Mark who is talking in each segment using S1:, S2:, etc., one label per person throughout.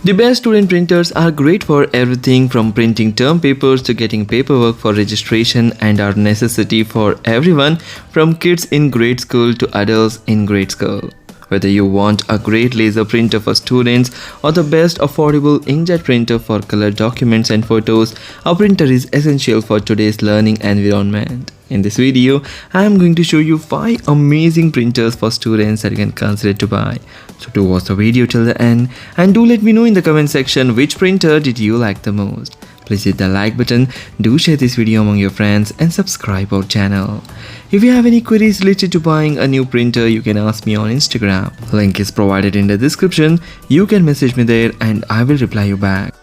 S1: The best student printers are great for everything from printing term papers to getting paperwork for registration and are necessity for everyone from kids in grade school to adults in grade school. Whether you want a great laser printer for students or the best affordable inkjet printer for colored documents and photos, a printer is essential for today's learning environment. In this video, I am going to show you 5 amazing printers for students that you can consider to buy. So do watch the video till the end and do let me know in the comment section which printer did you like the most. Please hit the like button, do share this video among your friends and subscribe our channel. If you have any queries related to buying a new printer, you can ask me on Instagram. Link is provided in the description. You can message me there and I will reply you back.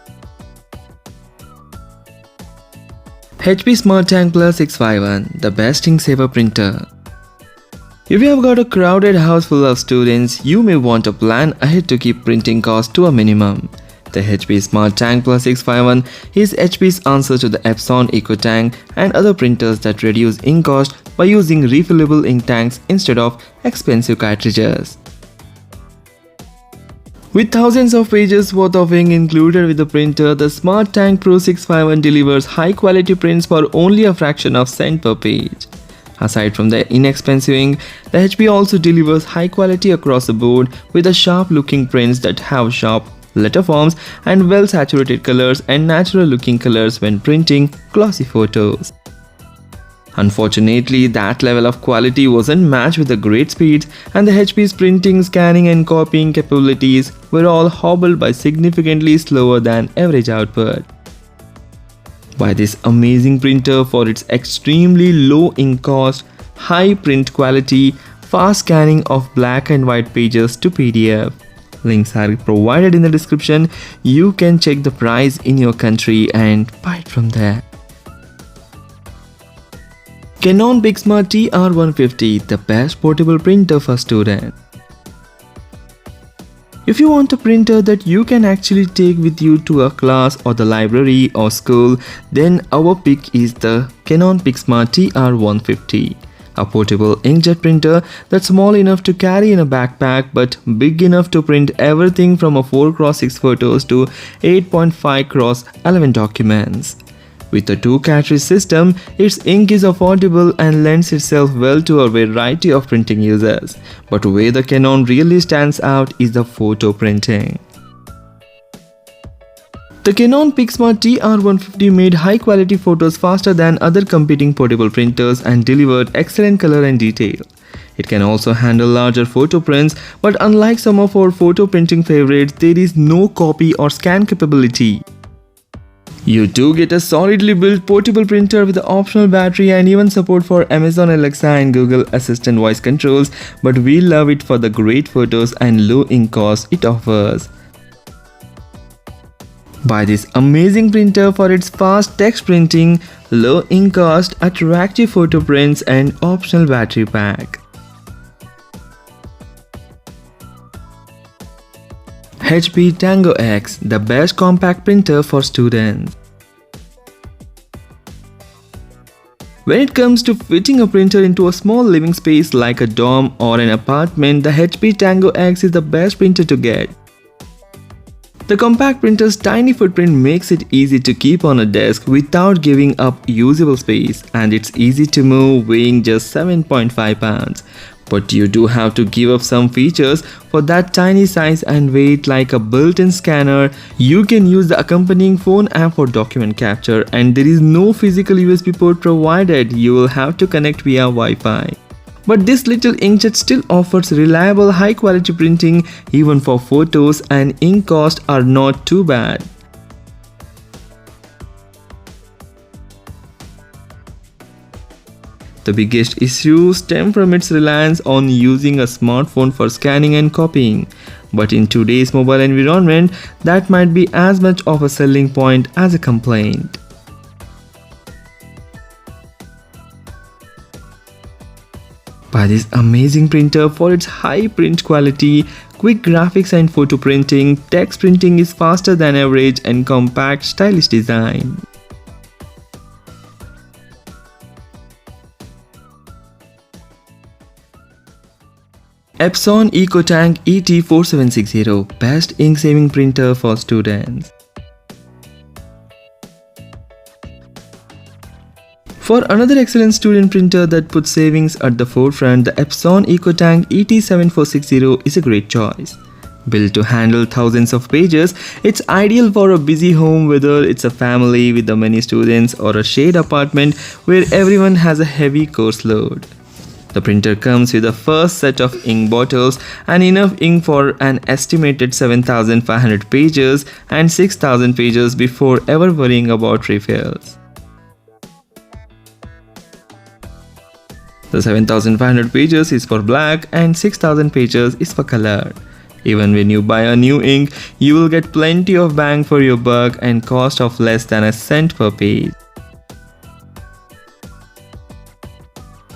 S1: HP Smart Tank Plus 651, the best ink saver printer. If you have got a crowded house full of students, you may want a plan ahead to keep printing costs to a minimum. The HP Smart Tank Plus 651 is HP's answer to the Epson EcoTank and other printers that reduce ink cost by using refillable ink tanks instead of expensive cartridges. With thousands of pages worth of ink included with the printer, the Smart Tank Pro 651 delivers high-quality prints for only a fraction of cent per page. Aside from the inexpensive ink, the HP also delivers high quality across the board with the sharp-looking prints that have sharp letter forms and well-saturated colors and natural-looking colors when printing glossy photos. Unfortunately, that level of quality wasn't matched with the great speeds, and the HP's printing, scanning and copying capabilities were all hobbled by significantly slower than average output. Buy this amazing printer for its extremely low ink cost, high print quality, fast scanning of black and white pages to PDF. Links are provided in the description. You can check the price in your country and buy it from there. Canon PIXMA TR150, the best portable printer for students. If you want a printer that you can actually take with you to a class or the library or school, then our pick is the Canon PIXMA TR150. A portable inkjet printer that's small enough to carry in a backpack but big enough to print everything from a 4x6 photos to 8.5x11 documents. With the 2 cartridge system, its ink is affordable and lends itself well to a variety of printing uses. But where the Canon really stands out is the photo printing. The Canon PIXMA TR150 made high-quality photos faster than other competing portable printers and delivered excellent color and detail. It can also handle larger photo prints, but unlike some of our photo printing favorites, there is no copy or scan capability. You do get a solidly built portable printer with an optional battery and even support for Amazon Alexa and Google Assistant voice controls, but we love it for the great photos and low ink cost it offers. Buy this amazing printer for its fast text printing, low ink cost, attractive photo prints and optional battery pack. HP Tango X, the best compact printer for students. When it comes to fitting a printer into a small living space like a dorm or an apartment, the HP Tango X is the best printer to get. The compact printer's tiny footprint makes it easy to keep on a desk without giving up usable space, and it's easy to move, weighing just 7.5 pounds. But you do have to give up some features for that tiny size and weight, like a built-in scanner. You can use the accompanying phone app for document capture, and there is no physical USB port provided. You will have to connect via Wi-Fi. But this little inkjet still offers reliable high-quality printing even for photos, and ink costs are not too bad. The biggest issues stem from its reliance on using a smartphone for scanning and copying. But in today's mobile environment, that might be as much of a selling point as a complaint. Buy this amazing printer for its high print quality, quick graphics and photo printing. Text printing is faster than average and compact, stylish design. Epson EcoTank ET4760, best ink saving printer for students. For another excellent student printer that puts savings at the forefront, the Epson EcoTank ET7460 is a great choice. Built to handle thousands of pages, it's ideal for a busy home, whether it's a family with many students or a shared apartment where everyone has a heavy course load. The printer comes with a first set of ink bottles and enough ink for an estimated 7,500 pages and 6,000 pages before ever worrying about refills. The 7,500 pages is for black and 6,000 pages is for color. Even when you buy a new ink, you will get plenty of bang for your buck and cost of less than a cent per page.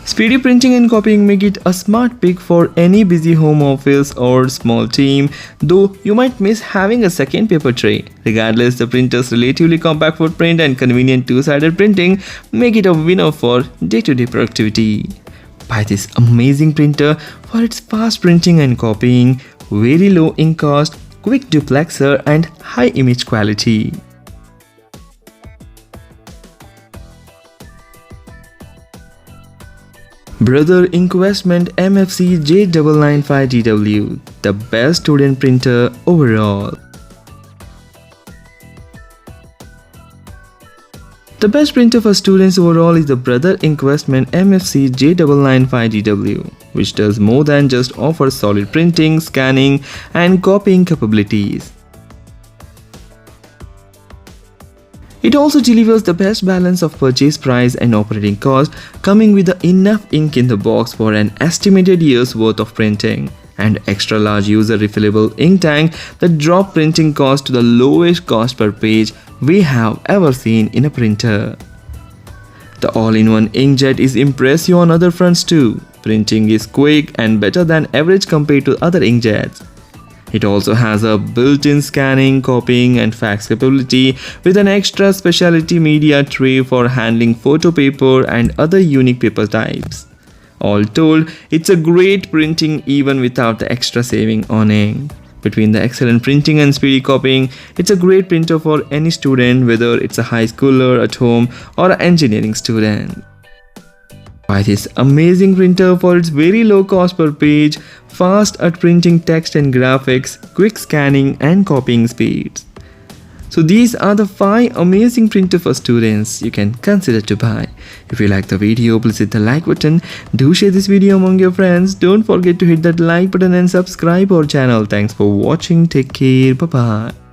S1: Speedy printing and copying make it a smart pick for any busy home office or small team, though you might miss having a second paper tray. Regardless, the printer's relatively compact footprint and convenient two-sided printing make it a winner for day-to-day productivity. Buy this amazing printer for its fast printing and copying, very low ink cost, quick duplexer and high image quality. Brother Investment MFC J995DW, the best student printer overall. The best printer for students overall is the Brother Investment MFC J995DW, which does more than just offer solid printing, scanning, and copying capabilities. It also delivers the best balance of purchase price and operating cost, coming with enough ink in the box for an estimated year's worth of printing, and extra large user refillable ink tank that drop printing cost to the lowest cost per page we have ever seen in a printer. The all-in-one inkjet is impressive on other fronts too. Printing is quick and better than average compared to other inkjets. It also has a built-in scanning, copying and fax capability with an extra specialty media tray for handling photo paper and other unique paper types. All told, it's a great printing even without the extra saving on ink. Between the excellent printing and speedy copying, it's a great printer for any student, whether it's a high schooler at home or an engineering student. Buy this amazing printer for its very low cost per page, fast at printing text and graphics, quick scanning and copying speeds. So these are the 5 amazing printers for students you can consider to buy. If you like the video, please hit the like button. Do share this video among your friends. Don't forget to hit that like button and subscribe our channel. Thanks for watching. Take care. Bye bye.